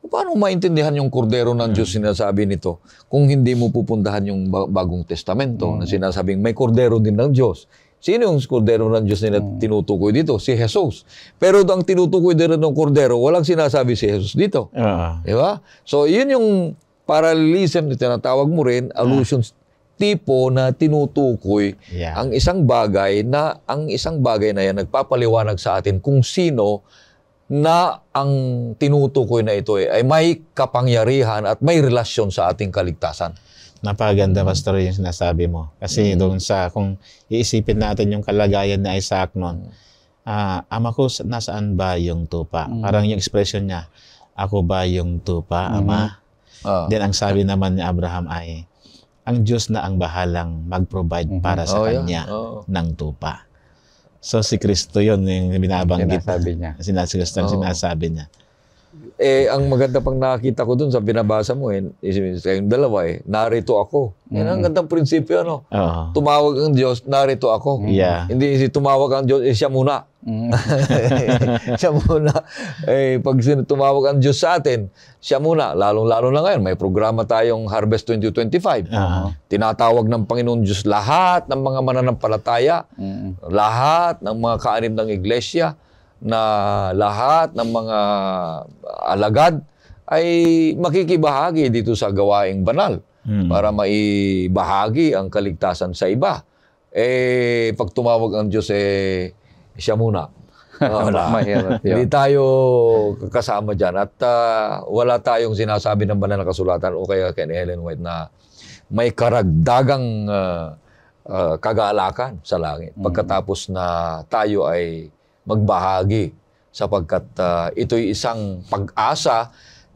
Paano maintindihan yung kordero ng Diyos sinasabi nito kung hindi mo pupuntahan yung Bagong Testamento na sinasabing may kordero din ng Diyos? Sino yung kordero ng Diyos na tinutukoy dito? Si Jesus. Pero ang tinutukoy din ng kordero, walang sinasabi si Jesus dito. Di ba? So, yun yung parallelism na tinatawag mo rin, allusions tipo na tinutukoy ang isang bagay na yan nagpapaliwanag sa atin kung sino na ang tinutukoy na ito ay may kapangyarihan at may relasyon sa ating kaligtasan. Napaganda, Pastor, yung sinasabi mo. Kasi doon kung iisipin natin yung kalagayan ni Isaac noon, ama ko, nasaan ba yung tupa? Parang yung expression niya, ako ba yung tupa, ama? Then ang sabi naman ni Abraham ay, ang Diyos na ang bahalang mag-provide para sa kanya ng tupa. So si Kristo yun, yung binabanggit. Sinasabi niya. Si Kristo ang sinasabi niya. ang maganda pang nakita ko dun sa binabasa mo, yung dalawa narito ako. Yan ang gandang prinsipyo, ano? Oo. Tumawag ang Diyos, narito ako. Yeah. Hindi tumawag ang Diyos, siya muna. Siya muna. Pag tumawag ang Diyos sa atin, siya muna. Lalong-lalo na ngayon, may programa tayong Harvest 2025. Tinatawag ng Panginoon Diyos lahat ng mga mananampalataya, lahat ng mga kaanib ng iglesia, na lahat ng mga alagad ay makikibahagi dito sa gawaing banal para maibahagi ang kaligtasan sa iba. Pag tumawag ang Diyos, siya muna. Mahirap yun. Hindi tayo kasama dyan. At wala tayong sinasabi ng banal na kasulatan o kaya kay Ellen White na may karagdagang kagalakan sa langit. Pagkatapos na tayo ay magbahagi sapagkat ito'y isang pag-asa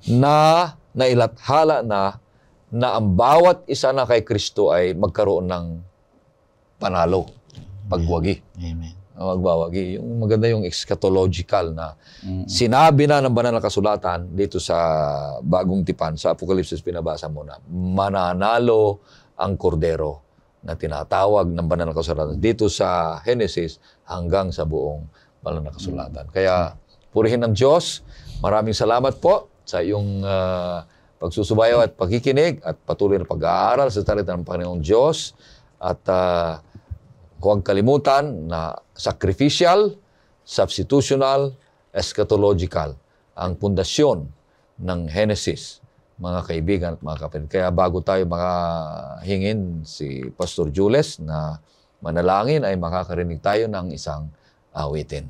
na nailathala na ang bawat isa na kay Kristo ay magkaroon ng panalo, pagwagi. Amen. Magbawagi. Yung maganda yung eschatological na sinabi na ng banal na kasulatan dito sa Bagong Tipan, sa Apokalipsis pinabasa mo na mananalo ang kordero na tinatawag ng banal na kasulatan dito sa Genesis hanggang sa buong banal na kasulatan. Kaya purihin ng Diyos. Maraming salamat po sa iyong pagsusubayo at pakikinig at patuloy na pag-aaral sa salita ng Panginoong Diyos. At huwag kalimutan na sacrificial, substitutional, eschatological ang pundasyon ng Genesis, mga kaibigan at mga kapatid. Kaya bago tayo makahingin si Pastor Jules na manalangin, ay makakarinig tayo ng isang awitin.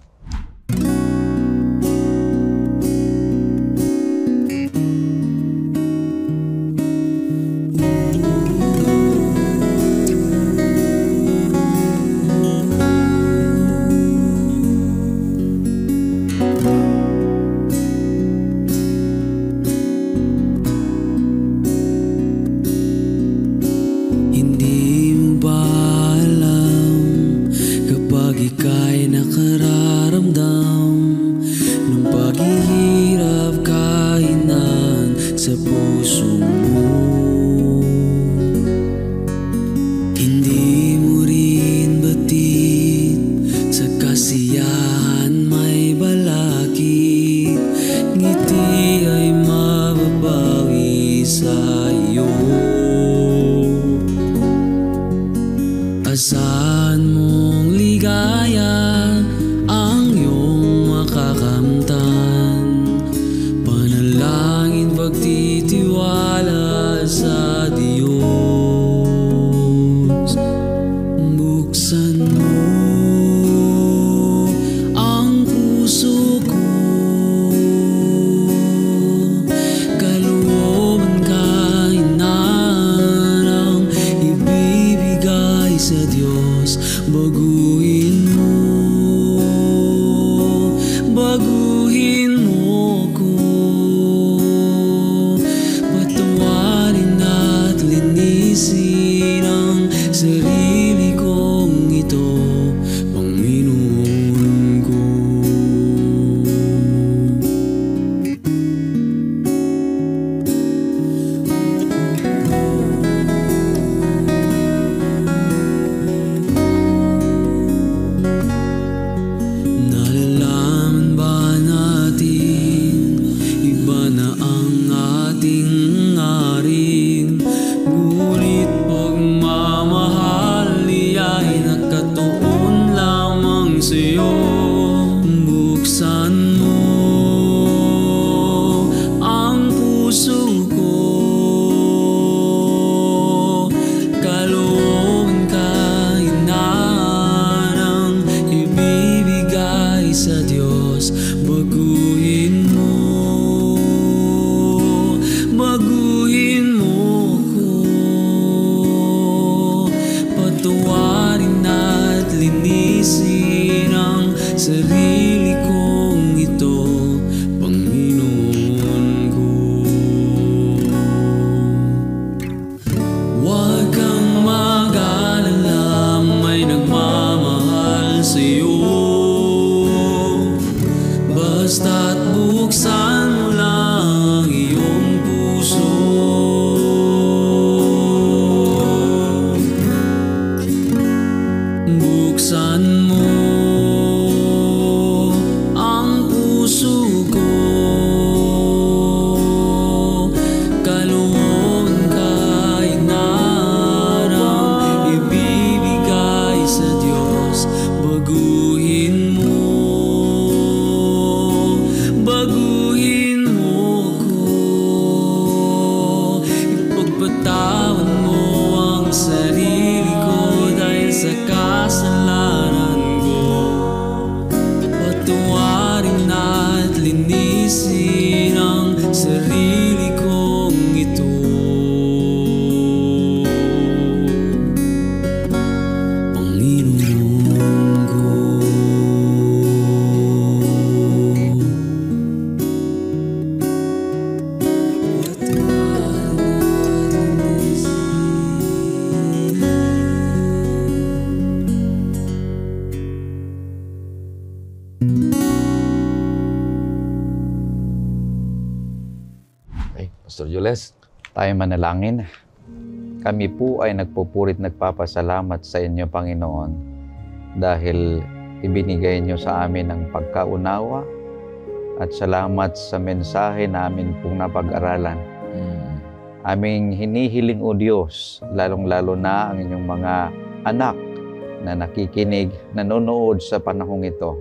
Patawarin na Jules. Tayo manalangin. Kami po ay nagpupurit nagpapasalamat sa inyo, Panginoon, dahil ibinigay niyo sa amin ang pagkaunawa at salamat sa mensahe namin pong napag-aralan. Aming hinihiling, O Diyos, lalong-lalo na ang inyong mga anak na nakikinig, nanonood sa panahong ito.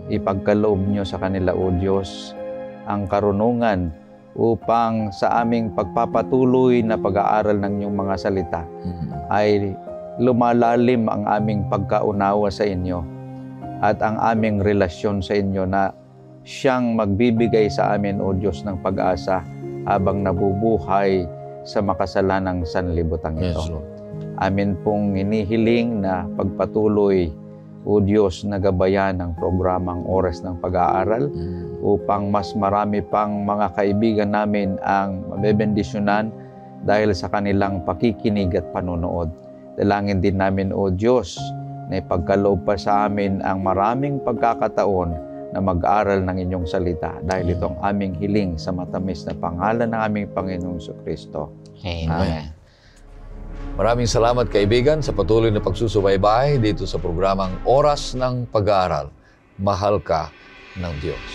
Ipagkaloob niyo sa kanila, O Diyos, ang karunungan upang sa aming pagpapatuloy na pag-aaral ng inyong mga salita ay lumalalim ang aming pagkaunawa sa inyo at ang aming relasyon sa inyo na siyang magbibigay sa amin, O Diyos, ng pag-asa habang nabubuhay sa makasalanang sanlibutan ito. Yes, Lord. Amin pong hinihiling na pagpatuloy, O Diyos, na gabayan ng programang Oras ng Pag-aaral upang mas marami pang mga kaibigan namin ang mabebendisyonan dahil sa kanilang pakikinig at panonood. Dalangin din namin, O Diyos, na ipagkaloob pa sa amin ang maraming pagkakataon na mag-aral ng inyong salita dahil itong aming hiling sa matamis na pangalan ng aming Panginoong Jesucristo. Amen. Maraming salamat, kaibigan, sa patuloy na pagsusubaybay dito sa programang Oras ng Pag-aaral. Mahal ka ng Diyos.